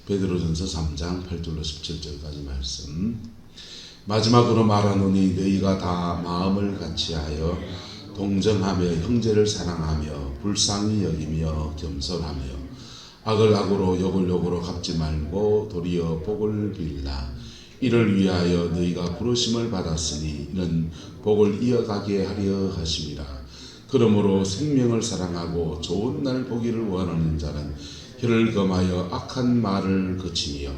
베드로전서 3장 8절로 17절까지 말씀. 마지막으로 말하노니 너희가 다 마음을 같이하여 동정하며 형제를 사랑하며 불쌍히 여기며 겸손하며 악을 악으로 욕을 욕으로 갚지 말고 도리어 복을 빌라. 이를 위하여 너희가 부르심을 받았으니 이는 복을 이어가게 하려 하심이라. 그러므로 생명을 사랑하고 좋은 날 보기를 원하는 자는 혀를 금하여 악한 말을 그치며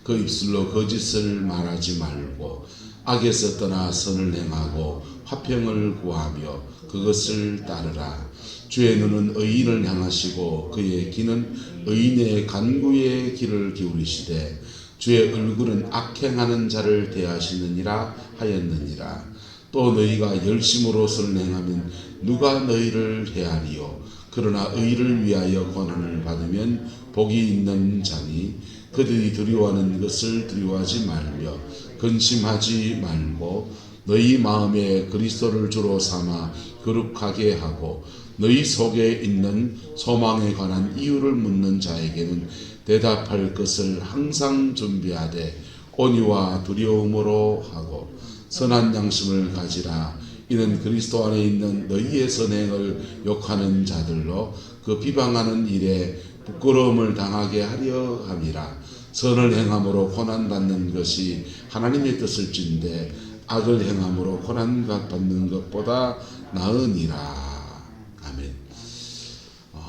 그 입술로 거짓을 말하지 말고 악에서 떠나 선을 행하고 화평을 구하며 그것을 따르라. 주의 눈은 의인을 향하시고 그의 귀는 의인의 간구에 귀를 기울이시되 주의 얼굴은 악행하는 자를 대하시느니라 하였느니라. 또 너희가 열심으로 선을 행하면 누가 너희를 해하리요. 그러나 의를 위하여 권한을 받으면 복이 있는 자니 그들이 두려워하는 것을 두려워하지 말며 근심하지 말고 너희 마음에 그리스도를 주로 삼아 거룩하게 하고 너희 속에 있는 소망에 관한 이유를 묻는 자에게는 대답할 것을 항상 준비하되 온유와 두려움으로 하고 선한 양심을 가지라. 이는 그리스도 안에 있는 너희의 선행을 욕하는 자들로 그 비방하는 일에 부끄러움을 당하게 하려 함이라. 선을 행함으로 고난받는 것이 하나님의 뜻을진데 악을 행함으로 고난받는 것보다 나으니라. 아멘.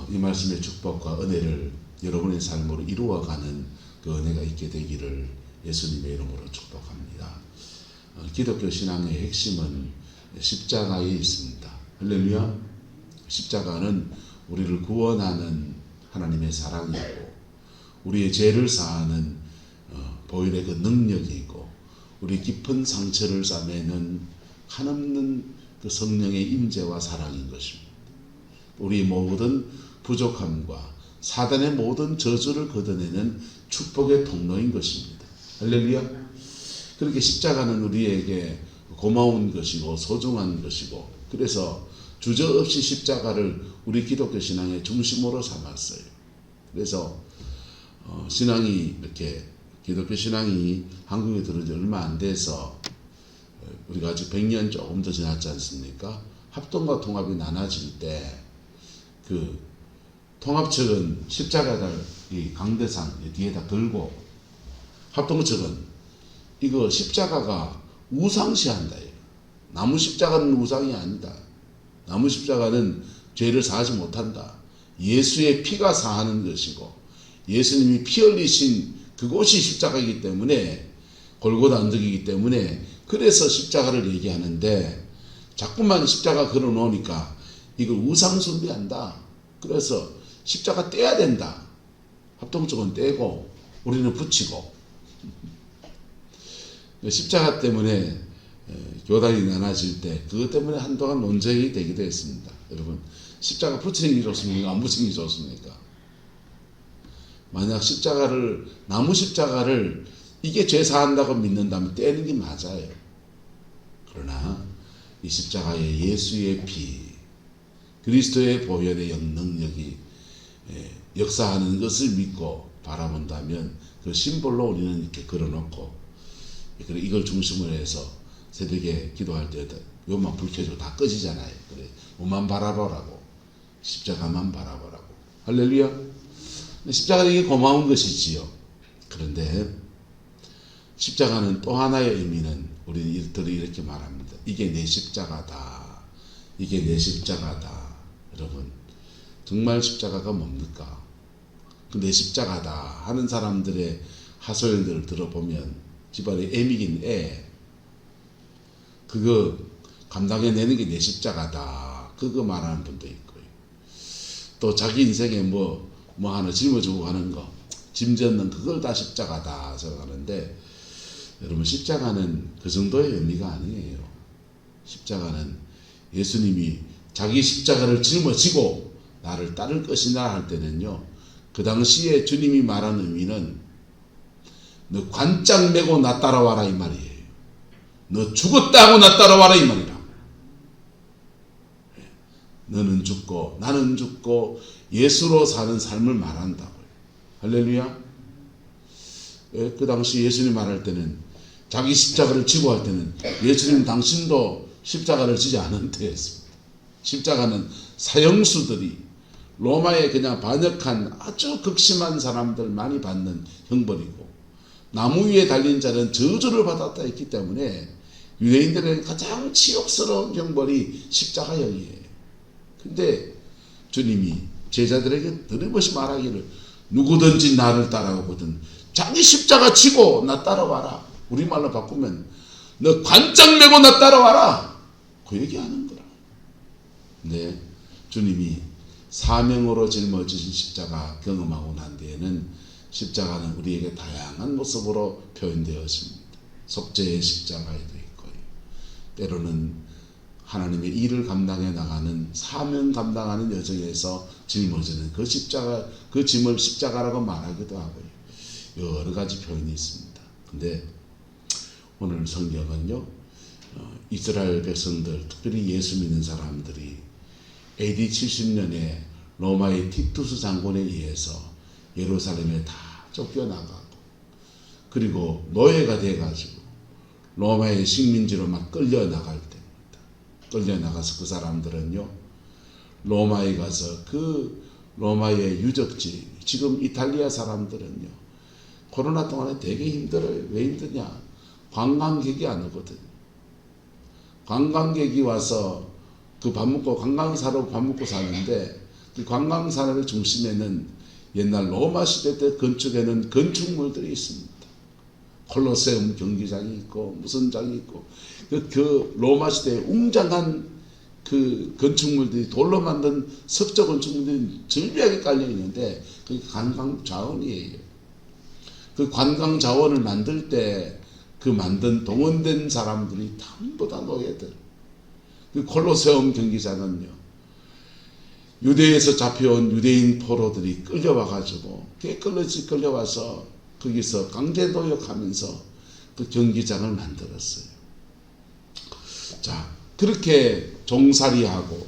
이 말씀의 축복과 은혜를 여러분의 삶으로 이루어가는 그 은혜가 있게 되기를 예수님의 이름으로 축복합니다. 기독교 신앙의 핵심은 십자가에 있습니다. 할렐루야. 십자가는 우리를 구원하는 하나님의 사랑이고 우리의 죄를 사하는 보혈의 그 능력이 있고 우리 깊은 상처를 싸매는 한없는 그 성령의 임재와 사랑인 것입니다. 우리 모든 부족함과 사단의 모든 저주를 걷어내는 축복의 통로인 것입니다. 할렐루야. 그렇게 십자가는 우리에게 고마운 것이고 소중한 것이고 그래서 주저없이 십자가를 우리 기독교 신앙의 중심으로 삼았어요. 그래서 신앙이 이렇게 기독교 신앙이 한국에 들어온 지 얼마 안 돼서 우리가 아직 100년 조금 더 지났지 않습니까? 합동과 통합이 나눠질 때 그 통합측은 십자가를 이 강대상 뒤에다 들고 합동 측은 이거 십자가가 우상시한다. 나무 십자가는 우상이 아니다. 나무 십자가는 죄를 사하지 못한다. 예수의 피가 사하는 것이고 예수님이 피 흘리신 그곳이 십자가이기 때문에 골고다 언덕이기 때문에 그래서 십자가를 얘기하는데 자꾸만 십자가 걸어 놓으니까 이걸 우상 숭배한다. 그래서 십자가 떼야 된다. 합동 쪽은 떼고 우리는 붙이고 십자가 때문에 교단이 나눠질 때 그것 때문에 한동안 논쟁이 되기도 했습니다. 여러분 십자가 붙이는 게 좋습니까? 안 붙이는 게 좋습니까? 만약 십자가를 나무 십자가를 이게 죄 사한다고 믿는다면 떼는 게 맞아요. 그러나 이 십자가의 예수의 피 그리스도의 보혈의 능력이 역사하는 것을 믿고 바라본다면 그 심볼로 우리는 이렇게 걸어놓고 이걸 중심으로 해서 새벽에 기도할 때 요만 불 켜줘 다 꺼지잖아요. 그래 뭐만 바라보라고 십자가만 바라보라고. 할렐루야. 십자가는 이게 고마운 것이지요. 그런데 십자가는 또 하나의 의미는 우리는 이렇게 말합니다. 이게 내 십자가다. 이게 내 십자가다. 여러분 정말 십자가가 뭡니까? 그 내 십자가다 하는 사람들의 하소연들을 들어보면 집안에 애미긴 애 그거 감당해내는 게 내 십자가다 그거 말하는 분도 있고요. 또 자기 인생에 뭐 하나 짊어지고 가는 거 짐 졌는 그걸 다 십자가다 생각하는데 여러분 십자가는 그 정도의 의미가 아니에요. 십자가는 예수님이 자기 십자가를 짊어지고 나를 따를 것이나 할 때는요 그 당시에 주님이 말한 의미는 너 관짝 메고 나 따라와라 이 말이에요. 너 죽었다고 나 따라와라 이 말이라. 너는 죽고 나는 죽고 예수로 사는 삶을 말한다고요. 할렐루야. 그 당시 예수님 말할 때는 자기 십자가를 지고 할 때는 예수님 당신도 십자가를 지지 않은 때였습니다. 십자가는 사형수들이 로마에 그냥 반역한 아주 극심한 사람들만이 받는 형벌이고 나무 위에 달린 자는 저주를 받았다 했기 때문에 유대인들의 가장 치욕스러운 형벌이 십자가형이에요. 근데 주님이 제자들에게 드림없이 말하기를 누구든지 나를 따라오거든 자기 십자가 지고 나 따라와라. 우리말로 바꾸면 너 관짝 메고 나 따라와라. 그 얘기하는 거라. 네, 주님이 사명으로 짊어지신 십자가 경험하고 난 뒤에는 십자가는 우리에게 다양한 모습으로 표현되어 있습니다. 속죄의 십자가에도 있고요. 때로는 하나님의 일을 감당해 나가는 사명 감당하는 여정에서 짊어지는 그 십자가, 그 짐을 십자가라고 말하기도 하고요. 여러 가지 표현이 있습니다. 근데 오늘 성경은요, 이스라엘 백성들, 특별히 예수 믿는 사람들이 AD 70년에 로마의 티투스 장군에 의해서 예루살렘에 다 쫓겨나가고 그리고 노예가 돼가지고 로마의 식민지로 막 끌려나갈 때입니다. 끌려나가서 그 사람들은요, 로마에 가서 그 로마의 유적지, 지금 이탈리아 사람들은요, 코로나 동안에 되게 힘들어요. 왜 힘드냐? 관광객이 안 오거든요. 관광객이 와서 그 밥 먹고 관광사로 밥 먹고 사는데 그 관광사의 중심에는 옛날 로마 시대 때 건축에는 건축물들이 있습니다. 콜로세움 경기장이 있고 무슨 장이 있고 그 로마 시대에 웅장한 그 건축물들이 돌로 만든 석조 건축물들이 절비하게 깔려 있는데 그게 관광 자원이에요. 그 관광 자원을 만들 때 그 만든 동원된 사람들이 전부 다 노예들. 그 콜로세움 경기장은요, 유대에서 잡혀온 유대인 포로들이 끌려와가지고 끌려와서 거기서 강제 노역하면서 그 경기장을 만들었어요. 자, 그렇게 종살이하고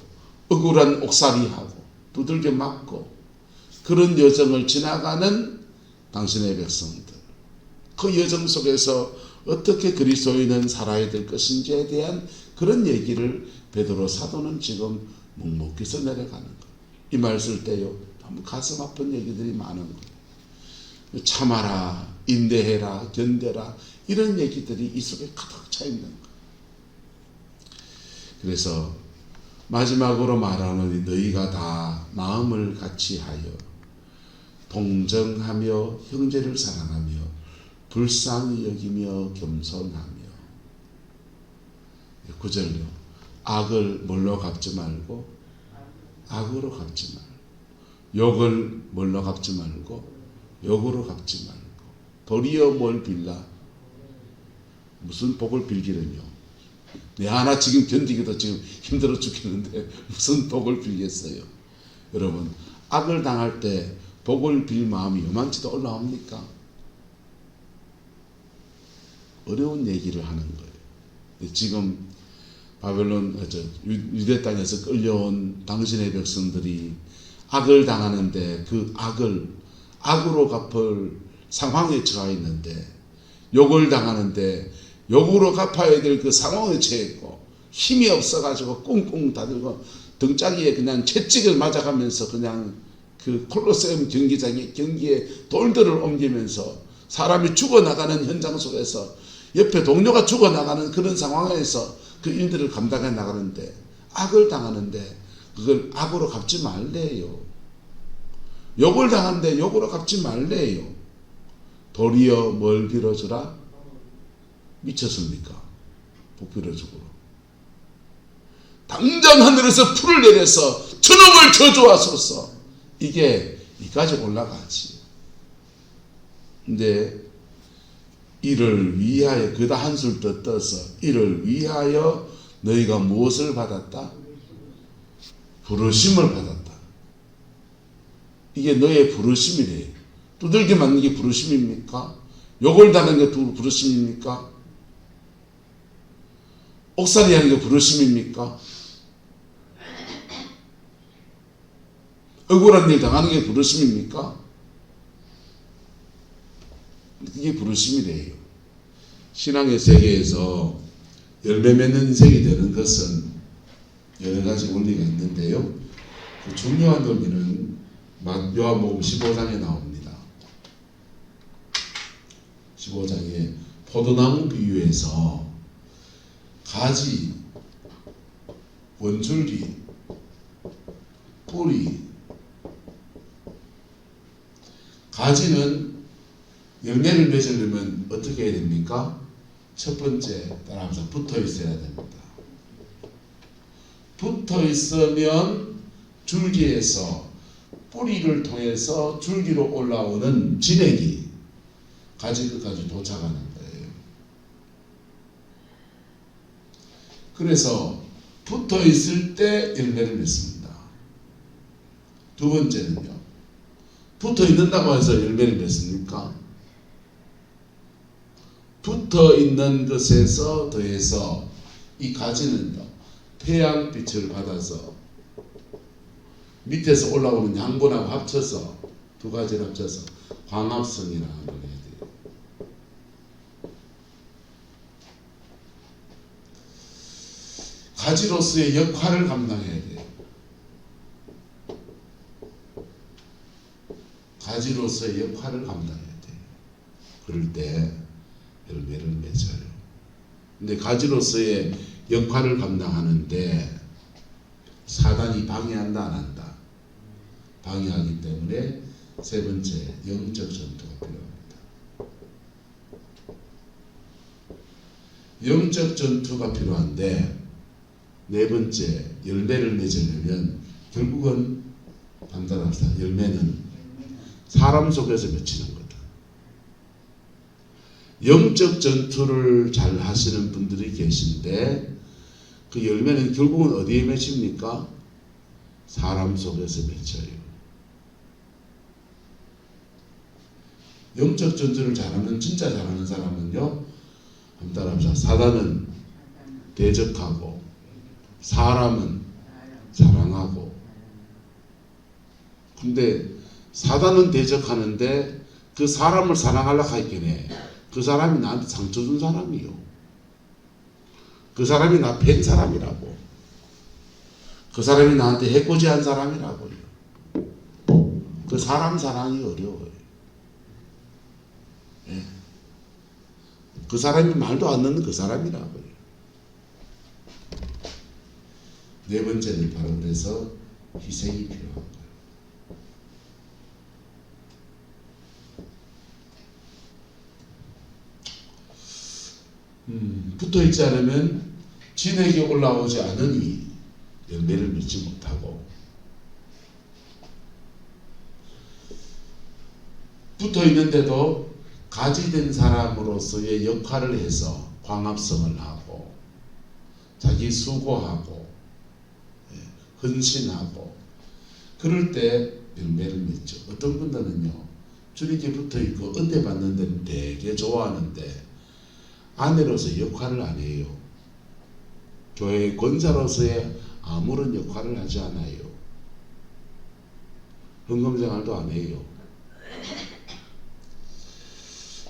억울한 옥살이하고 두들겨 맞고 그런 여정을 지나가는 당신의 백성들, 그 여정 속에서 어떻게 그리스도인은 살아야 될 것인지에 대한 그런 얘기를 베드로 사도는 지금 묵묵히서 내려가는 거예요. 이 말 쓸 때요, 너무 가슴 아픈 얘기들이 많은 거예요. 참아라, 인내해라, 견뎌라, 이런 얘기들이 이 속에 가득 차 있는 거예요. 그래서 마지막으로 말하노니 너희가 다 마음을 같이하여 동정하며 형제를 사랑하며 불쌍히 여기며 겸손하며. 9절요. 악을 뭘로 갚지 말고 악으로 갚지 말고, 욕을 뭘로 갚지 말고 욕으로 갚지 말고, 도리어 뭘 빌라? 무슨 복을 빌기는요. 내 하나 지금 견디기도 지금 힘들어 죽겠는데 무슨 복을 빌겠어요. 여러분, 악을 당할 때 복을 빌 마음이 요만치도 올라옵니까? 어려운 얘기를 하는 거예요. 지금 바벨론, 유대 땅에서 끌려온 당신의 백성들이 악을 당하는데 그 악을 악으로 갚을 상황에 처해 있는데, 욕을 당하는데 욕으로 갚아야 될 그 상황에 처했고 힘이 없어가지고 꿍꿍 다들고 등짝이에 그냥 채찍을 맞아가면서 그냥 그 콜로세움 경기에 돌들을 옮기면서 사람이 죽어나가는 현장 속에서 옆에 동료가 죽어나가는 그런 상황에서 그 일들을 감당해 나가는데 악을 당하는데 그걸 악으로 갚지 말래요. 욕을 당하는데 욕으로 갚지 말래요. 도리어 뭘 빌어주라? 미쳤습니까? 복 빌어주고 당장 하늘에서 풀을 내려서 저놈을 저주하소서. 이게 이까지 올라가지. 근데 이를 위하여, 그다 한술 더 떠서 이를 위하여 너희가 무엇을 받았다? 부르심을 받았다. 이게 너의 부르심이래. 두들겨 맞는 게 부르심입니까? 욕을 당하는 게 부르심입니까? 옥살이 하는 게 부르심입니까? 억울한 일 당하는 게 부르심입니까? 이게 부르심이래요. 신앙의 세계에서 열매 맺는 인생이 되는 것은 여러 가지 원리가 있는데요. 그 중요한 원리는 요한복음 15장에 나옵니다. 15장에 포도나무 비유에서 가지, 원줄기, 뿌리. 가지는 열매를 맺으려면 어떻게 해야 됩니까? 첫 번째, 따라하면서 붙어 있어야 됩니다. 붙어 있으면 줄기에서 뿌리를 통해서 줄기로 올라오는 진액이 가지 끝까지 도착하는 거예요. 그래서 붙어 있을 때 열매를 맺습니다. 두 번째는요. 붙어 있는다고 해서 열매를 맺습니까? 붙어 있는 것에서 더해서 이 가지는요. 태양빛을 받아서 밑에서 올라오는 양분하고 합쳐서 두 가지를 합쳐서 광합성이라는 걸 해야 돼요. 가지로서의 역할을 감당해야 돼요. 가지로서의 역할을 감당해야 돼요. 그럴 때 열매를 맺어요. 근데 가지로서의 역할을 감당하는데 사단이 방해한다 안 한다? 방해하기 때문에 세 번째 영적 전투가 필요합니다. 영적 전투가 필요한데 네 번째 열매를 맺으려면 결국은 판단합시다. 열매는 사람 속에서 맺히는 거다. 영적 전투를 잘 하시는 분들이 계신데 그 열매는 결국은 어디에 맺힙니까? 사람 속에서 맺혀요. 영적 전투를 잘하는 진짜 잘하는 사람은요. 한번 따라합시다. 사단은 대적하고 사람은 사랑하고. 근데 사단은 대적하는데 그 사람을 사랑하려고 하기에 그 사람이 나한테 상처 준 사람이요. 그 사람이 나 팬 사람이라고. 그 사람이 나한테 해코지한 사람이라고요. 그 사람 사랑이 어려워요. 예. 그 사람이 말도 안 듣는 그 사람이라고요. 네 번째는 바로 그래서 희생이 필요한 거예요. 붙어있지 않으면 진액이 올라오지 않으니 열매를 맺지 못하고, 붙어있는데도 가지된 사람으로서의 역할을 해서 광합성을 하고 자기 수고하고 헌신하고 그럴 때 열매를 맺죠. 어떤 분들은요 주님께 붙어있고 은혜 받는 데는 되게 좋아하는데 아내로서 역할을 안 해요. 교회 권사로서의 아무런 역할을 하지 않아요. 헌금생활도 안 해요.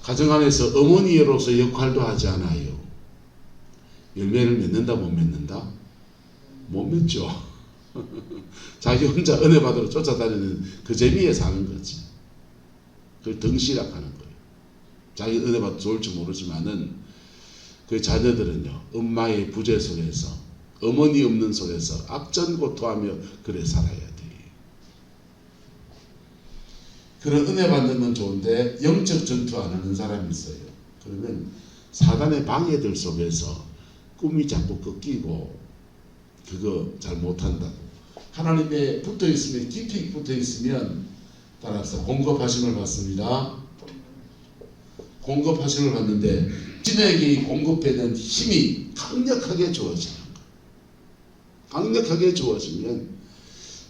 가정 안에서 어머니로서 역할도 하지 않아요. 열매를 맺는다 못 맺는다? 못 맺죠. 자기 혼자 은혜 받으러 쫓아다니는 그 재미에 사는 거지. 그걸 덩실락하는 거예요. 자기 은혜 받아 좋을지 모르지만은 그 자녀들은요 엄마의 부재 속에서 어머니 없는 속에서 악전고토하며 그래 살아야 돼. 그런 은혜 받는 건 좋은데 영적 전투 안 하는 사람이 있어요. 그러면 사단의 방해들 속에서 꿈이 자꾸 꺾이고 그거 잘 못한다고. 하나님에 붙어있으면 깊이 붙어있으면 따라서 공급하심을 받습니다. 공급하심을 받는데 진에게 공급되는 힘이 강력하게 주어지는 거예요. 강력하게 주어지면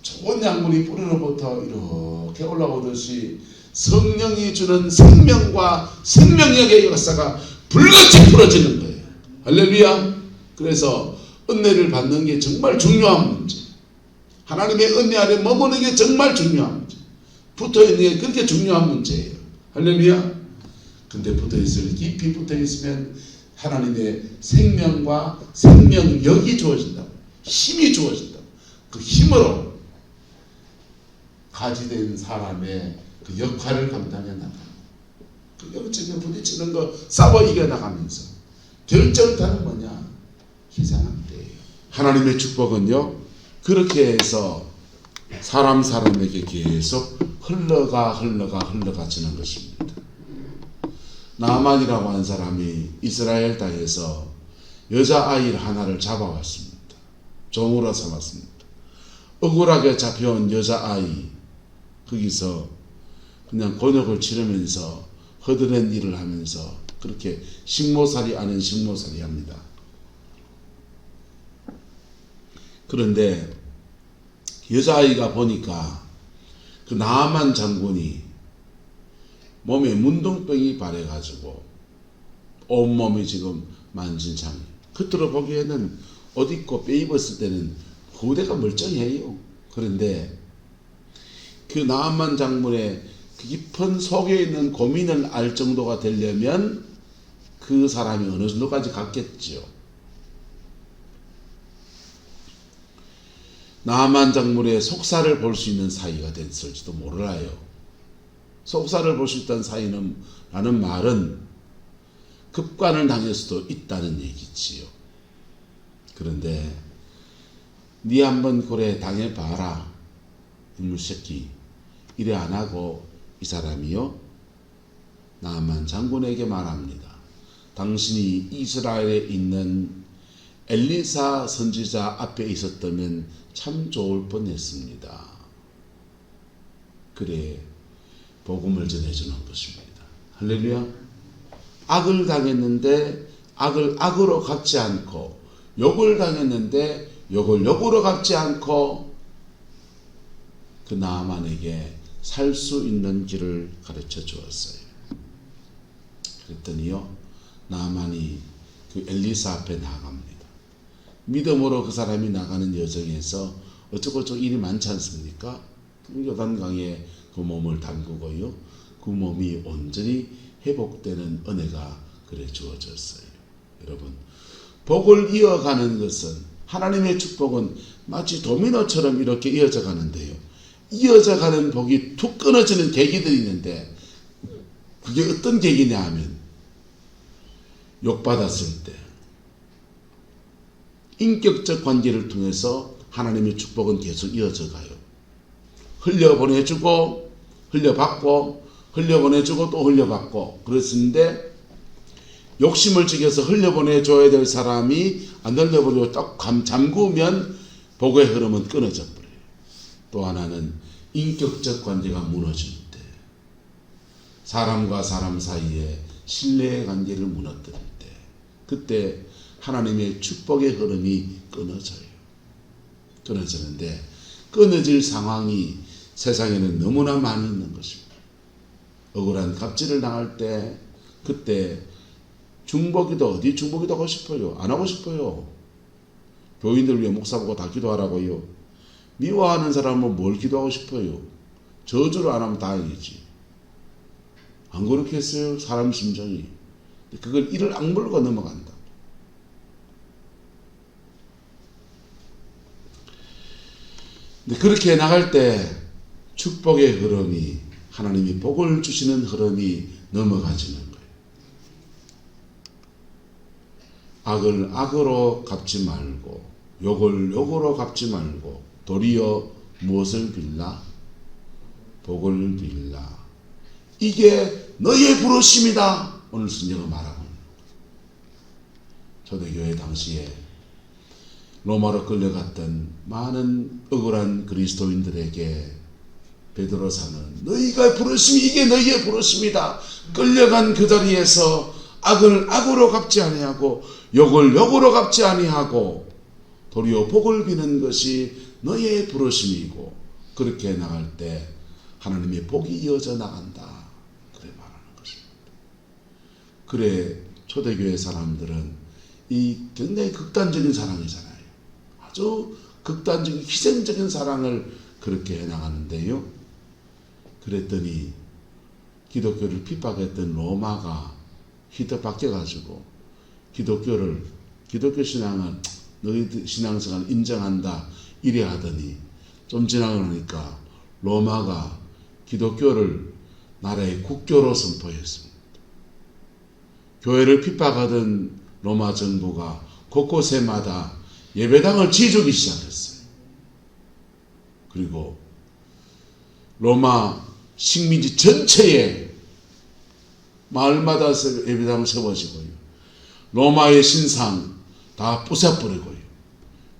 좋은 양분이 뿌리로부터 이렇게 올라오듯이 성령이 주는 생명과 생명력의 역사가 불같이 풀어지는 거예요. 할렐루야. 그래서 은혜를 받는 게 정말 중요한 문제. 하나님의 은혜 아래 머무는 게 정말 중요한 문제. 붙어있는 게 그렇게 중요한 문제예요. 할렐루야. 근데 붙어있을 깊이 붙어있으면 하나님의 생명과 생명력이 주어진다고, 힘이 주어진다고. 그 힘으로 가지된 사람의 그 역할을 감당해 나가는, 그 영적인 부딪히는 거 싸워 이겨나가면서 결정타는 뭐냐? 희생한 때예요. 하나님의 축복은요, 그렇게 해서 사람에게 계속 흘러가지는 것입니다. 나만이라고 하는 사람이 이스라엘 땅에서 여자아이 하나를 잡아왔습니다. 종으로 삼았습니다. 억울하게 잡혀온 여자아이, 거기서 그냥 곤욕을 치르면서 허드렛 일을 하면서 그렇게 식모살이 아닌 식모살이 합니다. 그런데 여자아이가 보니까 그 나아만 장군이 몸에 문둥병이 발해가지고 온몸이 지금 만진창. 겉으로 보기에는 옷 입고 빼 입었을 때는 후대가 멀쩡해요. 그런데 그 나아만 장군의 깊은 속에 있는 고민을 알 정도가 되려면 그 사람이 어느 정도까지 갔겠지요. 나아만 장군의 속살을 볼 수 있는 사이가 됐을지도 몰라요. 속살을 볼 수 있다는 사이는 라는 말은 급관을 당할 수도 있다는 얘기지요. 그런데 니 한번 그래 당해봐라 인물 새끼 이래 안 하고 이 사람이요 나아만 장군에게 말합니다. 당신이 이스라엘에 있는 엘리사 선지자 앞에 있었다면 참 좋을 뻔했습니다. 그래 복음을 전해주는 것입니다. 할렐루야. 악을 당했는데 악을 악으로 갚지 않고, 욕을 당했는데 욕을 욕으로 갚지 않고 그 나아만에게 살 수 있는 길을 가르쳐 주었어요. 그랬더니요 나아만이 그 엘리사 앞에 나갑니다. 믿음으로 그 사람이 나가는 여정에서 어쩌고저쩌고 일이 많지 않습니까? 요단강에 그 몸을 담그고요. 그 몸이 온전히 회복되는 은혜가 그래 주어졌어요. 여러분, 복을 이어가는 것은, 하나님의 축복은 마치 도미노처럼 이렇게 이어져 가는데요. 이어져 가는 복이 툭 끊어지는 계기들이 있는데, 그게 어떤 계기냐 하면, 욕받았을 때, 인격적 관계를 통해서 하나님의 축복은 계속 이어져 가요. 흘려보내주고 흘려받고 흘려보내주고 또 흘려받고 그랬는데, 욕심을 지켜서 흘려보내줘야 될 사람이 안 흘려보내고 딱 잠그면 복의 흐름은 끊어져 버려요. 또 하나는 인격적 관계가 무너질 때, 사람과 사람 사이에 신뢰의 관계를 무너뜨릴 때, 그때 하나님의 축복의 흐름이 끊어지는데, 끊어질 상황이 세상에는 너무나 많이 있는 것입니다. 억울한 갑질을 당할 때, 그때 중보기도, 어디 중보기도 하고 싶어요? 안 하고 싶어요. 교인들 위해 목사 보고 다 기도하라고요. 미워하는 사람은 뭘 기도하고 싶어요? 저주를 안 하면 다행이지. 안 그렇게 했어요? 사람 심정이. 그걸 이를 악물고 넘어간다. 근데 그렇게 나갈 때 축복의 흐름이, 하나님이 복을 주시는 흐름이 넘어가지는 거예요. 악을 악으로 갚지 말고, 욕을 욕으로 갚지 말고, 도리어 무엇을 빌라? 복을 빌라. 이게 너의 부르심이다. 오늘 성경은 말하고 있는 거예요. 초대교회 당시에 로마로 끌려갔던 많은 억울한 그리스도인들에게 베드로사는 너희가 부르심이, 이게 너희의 부르심이다. 끌려간 그 자리에서 악을 악으로 갚지 아니하고 욕을 욕으로 갚지 아니하고 도리어 복을 비는 것이 너희의 부르심이고, 그렇게 나갈 때 하나님의 복이 이어져 나간다. 그래 말하는 것입니다. 그래 초대교회 사람들은 이 굉장히 극단적인 사랑이잖아요. 아주 극단적인 희생적인 사랑을 그렇게 해나가는데요. 그랬더니 기독교를 핍박했던 로마가 휘떡 바뀌어가지고 기독교 신앙은 너희 신앙생활 인정한다 이래 하더니 좀 지나고 나니까 로마가 기독교를 나라의 국교로 선포했습니다. 교회를 핍박하던 로마 정부가 곳곳에마다 예배당을 지어주기 시작했어요. 그리고 로마 식민지 전체에 마을마다 예배당을 세워지고요. 로마의 신상 다 부숴버리고요.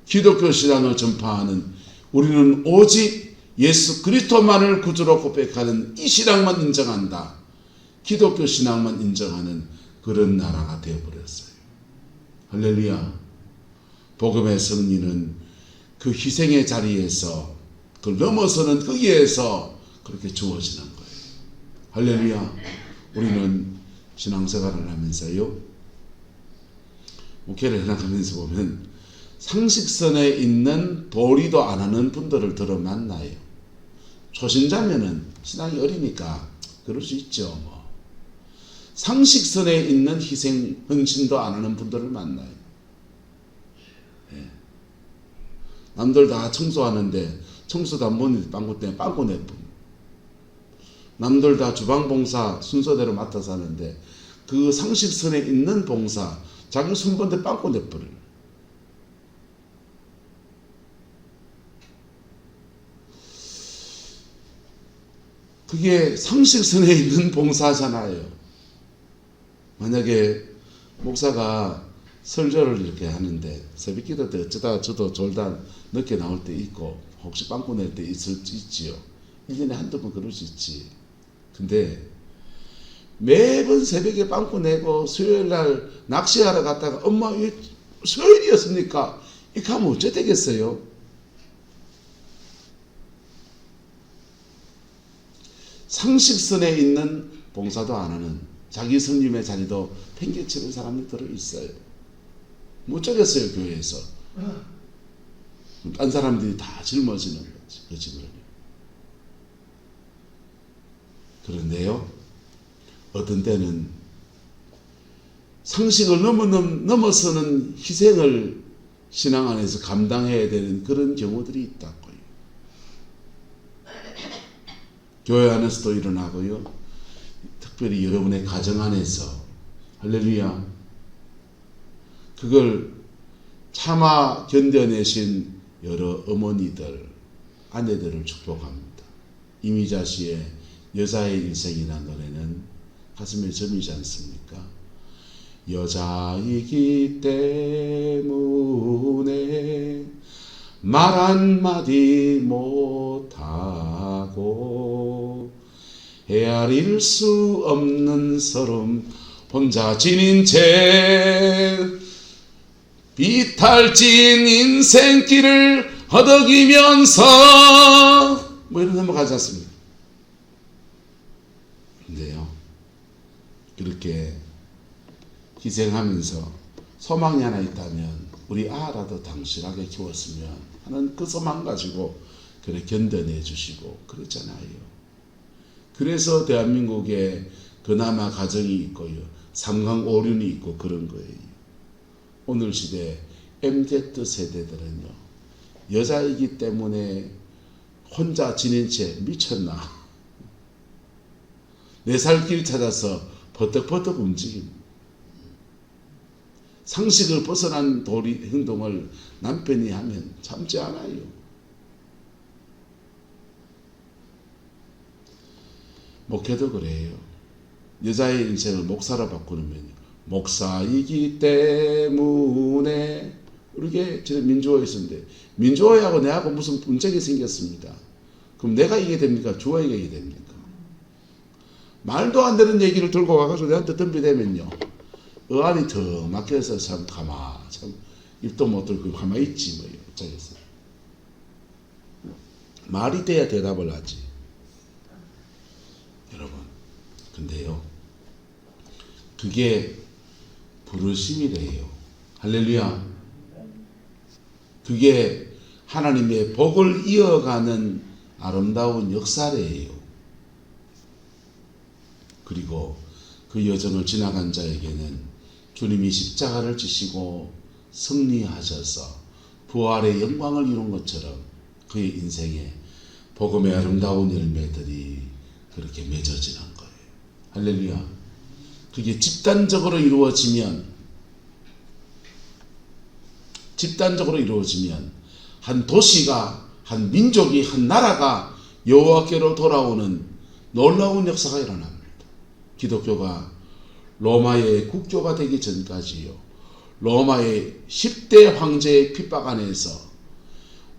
기독교 신앙을 전파하는 우리는 오직 예수 그리스도만을 구주로 고백하는 이 신앙만 인정한다. 기독교 신앙만 인정하는 그런 나라가 되어버렸어요. 할렐루야. 복음의 승리는 그 희생의 자리에서 그걸 넘어서는 거기에서 그렇게 주어지는 거예요. 할렐루야. 우리는 신앙생활을 하면서요, 목회를 해나가면서 보면 상식선에 있는 도리도 안 하는 분들을 들어 만나요. 초신자면은 신앙이 어리니까 그럴 수 있죠. 상식선에 있는 희생, 헌신도 안 하는 분들을 만나요. 예. 남들 다 청소하는데 청소도 안 보는데 빵꾸 때문에 빵꾸 내뿐. 남들 다 주방봉사 순서대로 맡아서 하는데 그 상식선에 있는 봉사 자기 순번대 빵꾸 내버려요. 그게 상식선에 있는 봉사잖아요. 만약에 목사가 설교를 이렇게 하는데 새벽기도 때 어쩌다가 저도 졸다 늦게 나올 때 있고 혹시 빵꾸 낼 때 있지요. 1년에 한두 번 그럴 수 있지. 근데 매번 새벽에 빵꾸 내고 수요일날 낚시하러 갔다가 엄마 왜 수요일이었습니까? 이렇게 하면 어째 되겠어요? 상식선에 있는 봉사도 안 하는 자기 성님의 자리도 팽개치는 사람이 들어있어요. 못 쪼겠어요, 교회에서. 딴 사람들이 다 짊어지는 거지, 그 짐을. 그런데요, 어떤 때는 상식을 넘어서는 희생을 신앙 안에서 감당해야 되는 그런 경우들이 있다고요. 교회 안에서도 일어나고요. 특별히 여러분의 가정 안에서 할렐루야 그걸 참아 견뎌내신 여러 어머니들, 아내들을 축복합니다. 이미자 씨의 여자의 일생이라는 노래는 가슴에 점이지 않습니까? 여자이기 때문에 말 한마디 못하고 헤아릴 수 없는 서름 혼자 지닌 채 비탈진 인생길을 허덕이면서 이런 넘어가지 않습니까? 근데요, 그렇게 희생하면서 소망이 하나 있다면 우리 아라도 당실하게 키웠으면 하는 그 소망 가지고 그래 견뎌내 주시고 그랬잖아요. 그래서 대한민국에 그나마 가정이 있고요. 삼강오륜이 있고 그런 거예요. 오늘 시대 MZ 세대들은요. 여자이기 때문에 혼자 지낸 채 미쳤나. 내 살 길 찾아서 버떡버떡 움직입니다. 상식을 벗어난 도리 행동을 남편이 하면 참지 않아요. 목회도 그래요. 여자의 인생을 목사로 바꾸면 목사이기 때문에 우리게 민주화에 있었는데 민주화하고 내하고 무슨 분쟁이 생겼습니다. 그럼 내가 이게 됩니까? 주가 이게 됩니까? 말도 안 되는 얘기를 들고 와가지고 내한테 덤비대면요. 어안이 더 막혀서 참 입도 못 들고 가만히 있지 뭐요. 어쩌겠어. 말이 돼야 대답을 하지. 여러분, 근데요, 그게 부르심이래요. 할렐루야. 그게 하나님의 복을 이어가는 아름다운 역사래요. 그리고 그 여정을 지나간 자에게는 주님이 십자가를 지시고 승리하셔서 부활의 영광을 이룬 것처럼 그의 인생에 복음의 아름다운 열매들이 그렇게 맺어지는 거예요. 할렐루야. 그게 집단적으로 이루어지면 한 도시가, 한 민족이, 한 나라가 여호와께로 돌아오는 놀라운 역사가 일어납니다. 기독교가 로마의 국교가 되기 전까지요, 로마의 10대 황제의 핍박 안에서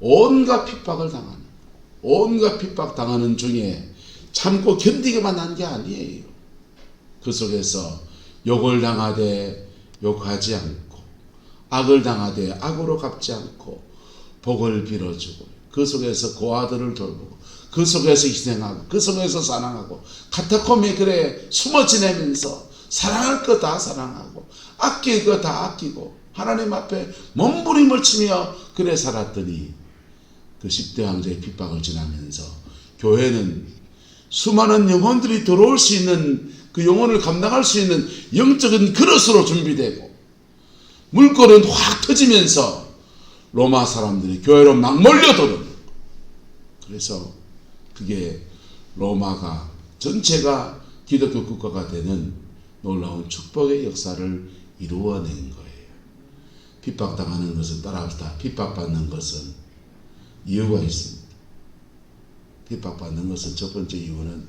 온갖 핍박을 당하는 중에 참고 견디기만 한 게 아니에요. 그 속에서 욕을 당하되 욕하지 않고, 악을 당하되 악으로 갚지 않고 복을 빌어주고, 그 속에서 고아들을 돌보고, 그 속에서 희생하고, 그 속에서 사랑하고, 카타콤에 그래 숨어 지내면서 사랑할 거 다 사랑하고 아낄 거 다 아끼고 하나님 앞에 몸부림을 치며 그래 살았더니, 그 10대 황제의 핍박을 지나면서 교회는 수많은 영혼들이 들어올 수 있는, 그 영혼을 감당할 수 있는 영적인 그릇으로 준비되고, 물꼬는 확 터지면서 로마 사람들이 교회로 막 몰려들어요. 그래서 그게 로마가 전체가 기독교 국가가 되는 놀라운 축복의 역사를 이루어낸 거예요. 핍박당하는 것은 따라합시다. 핍박받는 것은 이유가 있습니다. 핍박받는 것은 첫 번째 이유는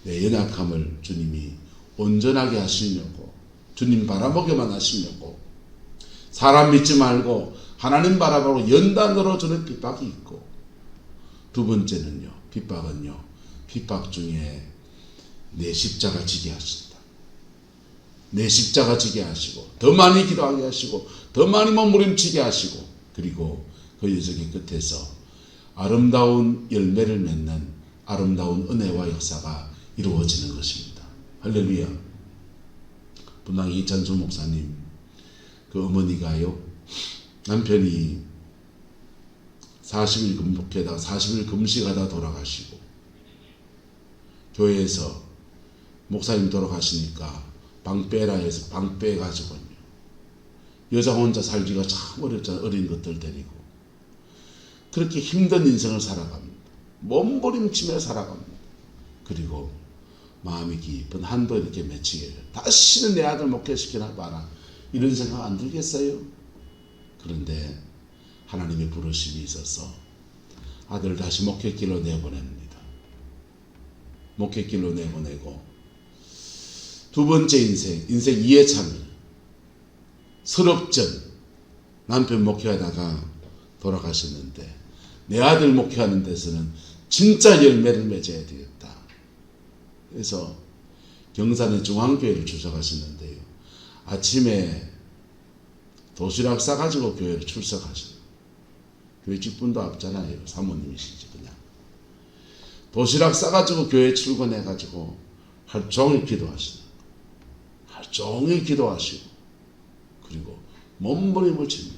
내 연약함을 주님이 온전하게 하시려고, 주님 바라보게만 하시려고, 사람 믿지 말고 하나님 바라보고 연단으로 주는 핍박이 있고, 두 번째는요, 핍박 중에 내 십자가 지게 하신다. 내 십자가 지게 하시고, 더 많이 기도하게 하시고, 더 많이 몸부림치게 하시고, 그리고 그 여정의 끝에서 아름다운 열매를 맺는 아름다운 은혜와 역사가 이루어지는 것입니다. 할렐루야. 분당의 이찬수 목사님, 그 어머니가요, 남편이 40일 금복하다가 40일 금식하다 돌아가시고, 교회에서 목사님 돌아가시니까 방 빼라 해서 방 빼가지고요, 여자 혼자 살기가 참 어렵잖아요. 어린 것들 데리고 그렇게 힘든 인생을 살아갑니다. 몸부림치며 살아갑니다. 그리고 마음이 깊은 한도 이렇게 맺히게 돼요. 다시는 내 아들 목회시키나 봐라, 이런 생각 안 들겠어요? 그런데 하나님의 부르심이 있어서 아들을 다시 목회길로 내보냅니다. 목회길로 내보내고, 두 번째 인생 2회 참여, 설업전, 남편 목회하다가 돌아가셨는데 내 아들 목회하는 데서는 진짜 열매를 맺어야 되겠다. 그래서 경산의 중앙교회를 주석하셨는데요, 아침에 도시락 싸가지고 교회를 출석하셨어요. 교회 직분도 없잖아요. 사모님이시지. 그냥 도시락 싸가지고 교회 출근해가지고 하루 종일 기도하시는 거예요. 하루 종일 기도하시고, 그리고 몸부림을 칩니다.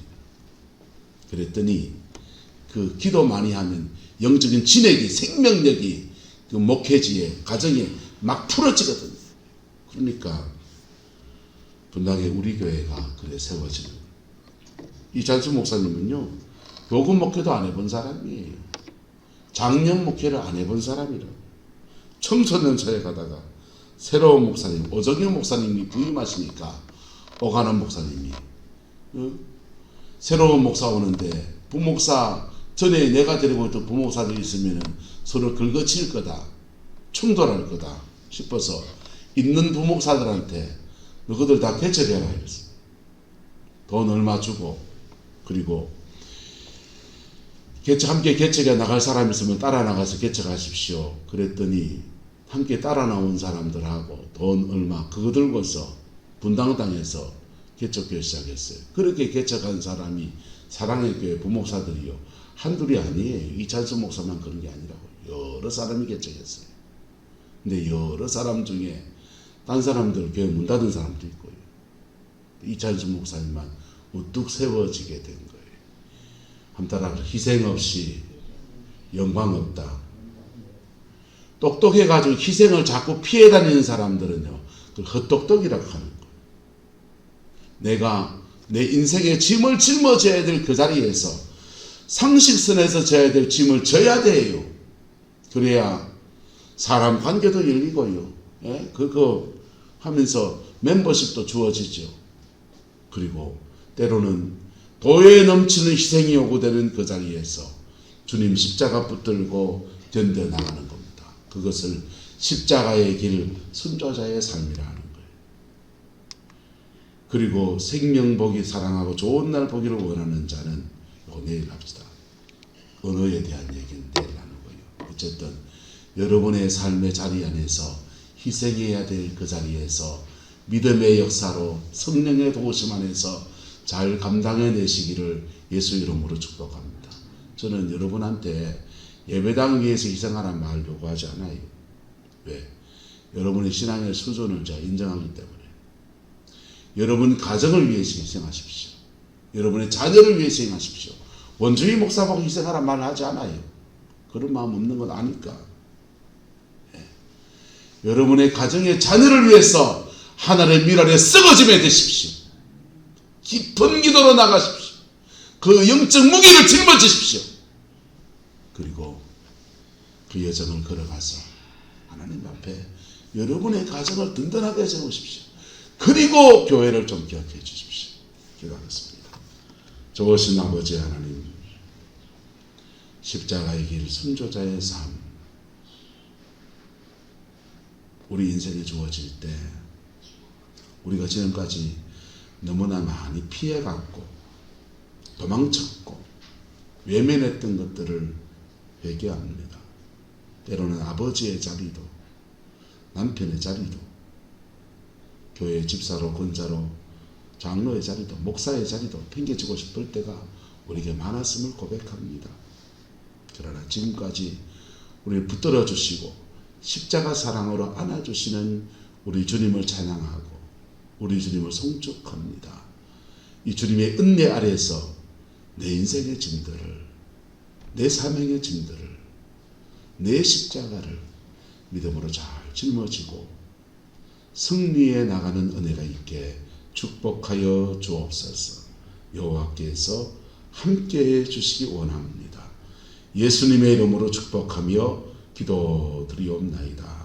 그랬더니 그 기도 많이 하면 영적인 진액이, 생명력이 그 목회지에, 가정에 막 풀어지거든요. 그러니까 분당의 우리 교회가 그래 세워지는 거예요. 이찬수 목사님은요, 교금 목회도 안 해본 사람이에요. 장년 목회를 안 해본 사람이라고. 청소년사에 가다가 새로운 목사님, 오정현 목사님이 부임하시니까 오가는 목사님이 새로운 목사 오는데 부목사 전에 내가 데리고 있던 부목사들이 있으면 서로 긁어칠 거다, 충돌할 거다 싶어서 있는 부목사들한테 너희들 다 개척해라 이랬어. 돈 얼마 주고, 그리고 함께 개척해 나갈 사람 있으면 따라 나가서 개척하십시오. 그랬더니 함께 따라 나온 사람들하고 돈 얼마 그거 들고서 분당 땅에서 개척교회 시작했어요. 그렇게 개척한 사람이 사랑의 교회 부목사들이요, 한둘이 아니에요. 이찬수 목사만 그런 게 아니라고. 여러 사람이 개척했어요. 근데 여러 사람 중에 딴 사람들 교회 문 닫은 사람도 있고요. 이찬수 목사님만 우뚝 세워지게 된 거예요. 한따라 희생 없이 영광 없다. 똑똑해가지고 희생을 자꾸 피해 다니는 사람들은요, 그걸 헛똑똑이라고 하는 거예요. 내가 내 인생의 짐을 짊어져야 될 그 자리에서 상식선에서 져야 될 짐을 져야 돼요. 그래야 사람 관계도 열리고요. 예? 그거 하면서 멤버십도 주어지죠. 그리고 때로는 도에 넘치는 희생이 요구되는 그 자리에서 주님 십자가 붙들고 견뎌나가는 겁니다. 그것을 십자가의 길, 순조자의 삶이라 하는 거예요. 그리고 생명 보기 사랑하고 좋은 날 보기를 원하는 자는 이거 내일 합시다. 언어에 대한 얘기는 내일 하는 거예요. 어쨌든 여러분의 삶의 자리 안에서 희생해야 될 그 자리에서 믿음의 역사로 성령의 도우심 안에서 잘 감당해내시기를 예수 이름으로 축복합니다. 저는 여러분한테 예배당 위에서 희생하라는 말 요구하지 않아요. 왜? 여러분의 신앙의 수준을 제가 인정하기 때문에. 여러분 가정을 위해서 희생하십시오. 여러분의 자녀를 위해서 희생하십시오. 원주희 목사 보고 희생하라는 말을 하지 않아요. 그런 마음 없는 건 아니까. 여러분의 가정의 자녀를 위해서 하늘의 미랄에 썩어짐에 드십시오. 깊은 기도로 나가십시오. 그 영적 무게를 짊어지십시오. 그리고 그 여정을 걸어가서 하나님 앞에 여러분의 가정을 든든하게 세우십시오. 그리고 교회를 좀 기억해 주십시오. 기도하겠습니다. 좋으신 아버지 하나님, 십자가의 길, 순조자의 삶, 우리 인생에 주어질 때 우리가 지금까지 너무나 많이 피해갔고 도망쳤고 외면했던 것들을 회개합니다. 때로는 아버지의 자리도 남편의 자리도 교회 집사로 권사로 장로의 자리도 목사의 자리도 팽개치고 싶을 때가 우리에게 많았음을 고백합니다. 그러나 지금까지 우리를 붙들어 주시고 십자가 사랑으로 안아주시는 우리 주님을 찬양하고 우리 주님을 송축합니다. 이 주님의 은혜 아래에서 내 인생의 짐들을, 내 사명의 짐들을, 내 십자가를 믿음으로 잘 짊어지고 승리해 나가는 은혜가 있게 축복하여 주옵소서. 여호와께서 함께해 주시기 원합니다. 예수님의 이름으로 축복하며 기도드리옵나이다.